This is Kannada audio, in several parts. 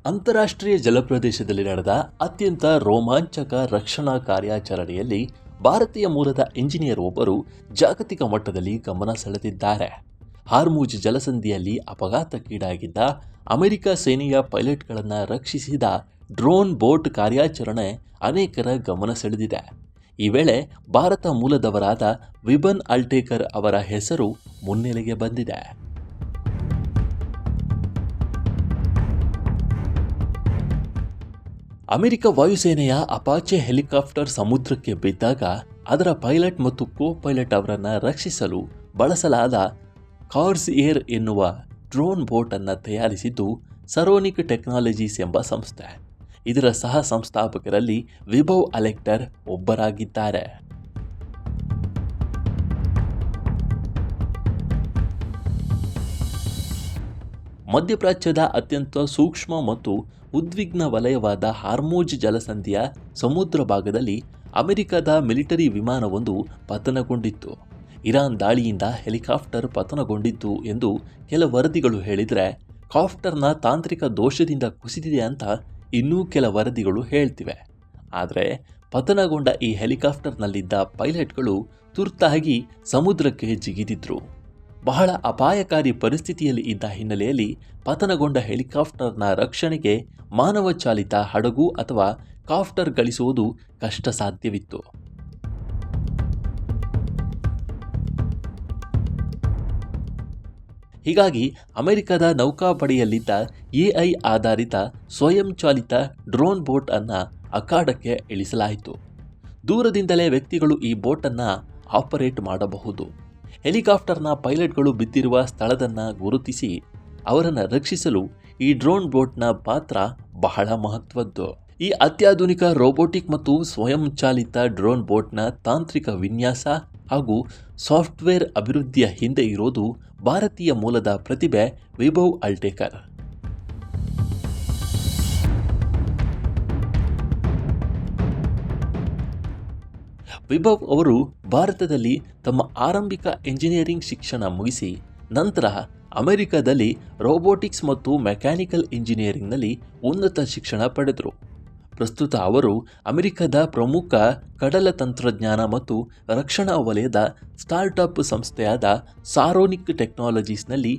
ಅಂತಾರಾಷ್ಟ್ರೀಯ ಜಲಪ್ರದೇಶದಲ್ಲಿ ನಡೆದ ಅತ್ಯಂತ ರೋಮಾಂಚಕ ರಕ್ಷಣಾ ಕಾರ್ಯಾಚರಣೆಯಲ್ಲಿ ಭಾರತೀಯ ಮೂಲದ ಇಂಜಿನಿಯರ್ ಒಬ್ಬರು ಜಾಗತಿಕ ಮಟ್ಟದಲ್ಲಿ ಗಮನ ಸೆಳೆದಿದ್ದಾರೆ. ಹಾರ್ಮುಜ್ ಜಲಸಂಧಿಯಲ್ಲಿ ಅಪಘಾತಕ್ಕೀಡಾಗಿದ್ದ ಅಮೆರಿಕ ಸೇನೆಯ ಪೈಲಟ್ಗಳನ್ನು ರಕ್ಷಿಸಿದ ಡ್ರೋನ್ ಬೋಟ್ ಕಾರ್ಯಾಚರಣೆ ಅನೇಕರ ಗಮನ ಸೆಳೆದಿದೆ. ಈ ವೇಳೆ ಭಾರತ ಮೂಲದವರಾದ ವಿಭನ್ ಅಲ್ಟೇಕರ್ ಅವರ ಹೆಸರು ಮುನ್ನೆಲೆಗೆ ಬಂದಿದೆ. ಅಮೆರಿಕ ವಾಯುಸೇನೆಯ ಅಪಾಚೆ ಹೆಲಿಕಾಪ್ಟರ್ ಸಮುದ್ರಕ್ಕೆ ಬಿದ್ದಾಗ ಅದರ ಪೈಲಟ್ ಮತ್ತು ಕೋ ಪೈಲಟ್ ಅವರನ್ನು ರಕ್ಷಿಸಲು ಬಳಸಲಾದ ಕಾರ್ಸೈರ್ ಎನ್ನುವ ಡ್ರೋನ್ ಬೋಟ್ ಅನ್ನು ತಯಾರಿಸಿದ್ದು ಸರೋನಿಕ್ ಟೆಕ್ನಾಲಜೀಸ್ ಎಂಬ ಸಂಸ್ಥೆ. ಇದರ ಸಹ ಸಂಸ್ಥಾಪಕರಲ್ಲಿ ವಿಭವ್ ಅಲೆಕ್ಟರ್ ಒಬ್ಬರಾಗಿದ್ದಾರೆ. ಮಧ್ಯಪ್ರಾಚ್ಯದ ಅತ್ಯಂತ ಸೂಕ್ಷ್ಮ ಮತ್ತು ಉದ್ವಿಗ್ನ ವಲಯವಾದ ಹಾರ್ಮುಜ್ ಜಲಸಂಧಿಯ ಸಮುದ್ರ ಭಾಗದಲ್ಲಿ ಅಮೆರಿಕದ ಮಿಲಿಟರಿ ವಿಮಾನವೊಂದು ಪತನಗೊಂಡಿತ್ತು. ಇರಾನ್ ದಾಳಿಯಿಂದ ಹೆಲಿಕಾಪ್ಟರ್ ಪತನಗೊಂಡಿತ್ತು ಎಂದು ಕೆಲ ವರದಿಗಳು ಹೇಳಿದರೆ, ಕಾಪ್ಟರ್ನ ತಾಂತ್ರಿಕ ದೋಷದಿಂದ ಕುಸಿದಿದೆ ಅಂತ ಇನ್ನೂ ಕೆಲ ವರದಿಗಳು ಹೇಳ್ತಿವೆ. ಆದರೆ ಪತನಗೊಂಡ ಈ ಹೆಲಿಕಾಪ್ಟರ್ನಲ್ಲಿದ್ದ ಪೈಲಟ್ಗಳು ತುರ್ತಾಗಿ ಸಮುದ್ರಕ್ಕೆ ಜಿಗಿದಿದ್ರು. ಬಹಳ ಅಪಾಯಕಾರಿ ಪರಿಸ್ಥಿತಿಯಲ್ಲಿ ಇದ್ದ ಹಿನ್ನೆಲೆಯಲ್ಲಿ ಪತನಗೊಂಡ ಹೆಲಿಕಾಪ್ಟರ್ನ ರಕ್ಷಣೆಗೆ ಮಾನವ ಚಾಲಿತ ಹಡಗು ಅಥವಾ ಕಾಪ್ಟರ್ ಗಳಿಸುವುದು ಕಷ್ಟ ಸಾಧ್ಯವಿತ್ತು. ಹೀಗಾಗಿ ಅಮೆರಿಕದ ನೌಕಾಪಡೆಯಲ್ಲಿದ್ದ ಎಐ ಆಧಾರಿತ ಸ್ವಯಂಚಾಲಿತ ಡ್ರೋನ್ ಬೋಟ್ ಅನ್ನು ಅಖಾಡಕ್ಕೆ ಇಳಿಸಲಾಯಿತು. ದೂರದಿಂದಲೇ ವ್ಯಕ್ತಿಗಳು ಈ ಬೋಟನ್ನು ಆಪರೇಟ್ ಮಾಡಬಹುದು. ಹೆಲಿಕಾಪ್ಟರ್ನ ಪೈಲಟ್ಗಳು ಬಿದ್ದಿರುವ ಸ್ಥಳದನ್ನು ಗುರುತಿಸಿ ಅವರನ್ನು ರಕ್ಷಿಸಲು ಈ ಡ್ರೋನ್ ಬೋಟ್ನ ಪಾತ್ರ ಬಹಳ ಮಹತ್ವದ್ದು. ಈ ಅತ್ಯಾಧುನಿಕ ರೋಬೋಟಿಕ್ ಮತ್ತು ಸ್ವಯಂಚಾಲಿತ ಡ್ರೋನ್ ಬೋಟ್ನ ತಾಂತ್ರಿಕ ವಿನ್ಯಾಸ ಹಾಗೂ ಸಾಫ್ಟ್ವೇರ್ ಅಭಿವೃದ್ಧಿಯ ಹಿಂದೆ ಇರೋದು ಭಾರತೀಯ ಮೂಲದ ಪ್ರತಿಭೆ ವಿಭವ್ ಅಲ್ಟೇಕರ್. ವಿಭವ್ ಅವರು ಭಾರತದಲ್ಲಿ ತಮ್ಮ ಆರಂಭಿಕ ಎಂಜಿನಿಯರಿಂಗ್ ಶಿಕ್ಷಣ ಮುಗಿಸಿ ನಂತರ ಅಮೆರಿಕದಲ್ಲಿ ರೋಬೋಟಿಕ್ಸ್ ಮತ್ತು ಮೆಕ್ಯಾನಿಕಲ್ ಇಂಜಿನಿಯರಿಂಗ್ನಲ್ಲಿ ಉನ್ನತ ಶಿಕ್ಷಣ ಪಡೆದರು. ಪ್ರಸ್ತುತ ಅವರು ಅಮೆರಿಕದ ಪ್ರಮುಖ ಕಡಲ ತಂತ್ರಜ್ಞಾನ ಮತ್ತು ರಕ್ಷಣಾ ವಲಯದ ಸ್ಟಾರ್ಟ್ಅಪ್ ಸಂಸ್ಥೆಯಾದ ಸಾರೋನಿಕ್ ಟೆಕ್ನಾಲಜೀಸ್ನಲ್ಲಿ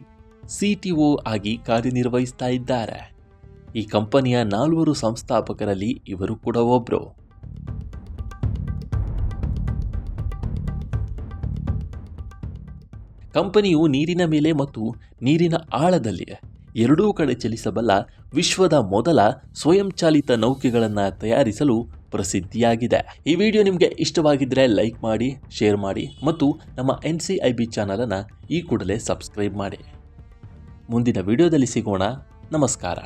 CTO ಆಗಿ ಕಾರ್ಯನಿರ್ವಹಿಸ್ತಾ ಇದ್ದಾರೆ. ಈ ಕಂಪನಿಯ 4 ಸಂಸ್ಥಾಪಕರಲ್ಲಿ ಇವರು ಕೂಡ ಒಬ್ಬರು. ಕಂಪನಿಯು ನೀರಿನ ಮೇಲೆ ಮತ್ತು ನೀರಿನ ಆಳದಲ್ಲಿ ಎರಡೂ ಕಡೆ ಚಲಿಸಬಲ್ಲ ವಿಶ್ವದ ಮೊದಲ ಸ್ವಯಂಚಾಲಿತ ನೌಕೆಗಳನ್ನು ತಯಾರಿಸಲು ಪ್ರಸಿದ್ಧಿಯಾಗಿದೆ. ಈ ವಿಡಿಯೋ ನಿಮಗೆ ಇಷ್ಟವಾಗಿದ್ದರೆ ಲೈಕ್ ಮಾಡಿ, ಶೇರ್ ಮಾಡಿ ಮತ್ತು ನಮ್ಮ NCIB ಚಾನಲನ್ನು ಈ ಕೂಡಲೇ ಸಬ್ಸ್ಕ್ರೈಬ್ ಮಾಡಿ. ಮುಂದಿನ ವಿಡಿಯೋದಲ್ಲಿ ಸಿಗೋಣ. ನಮಸ್ಕಾರ.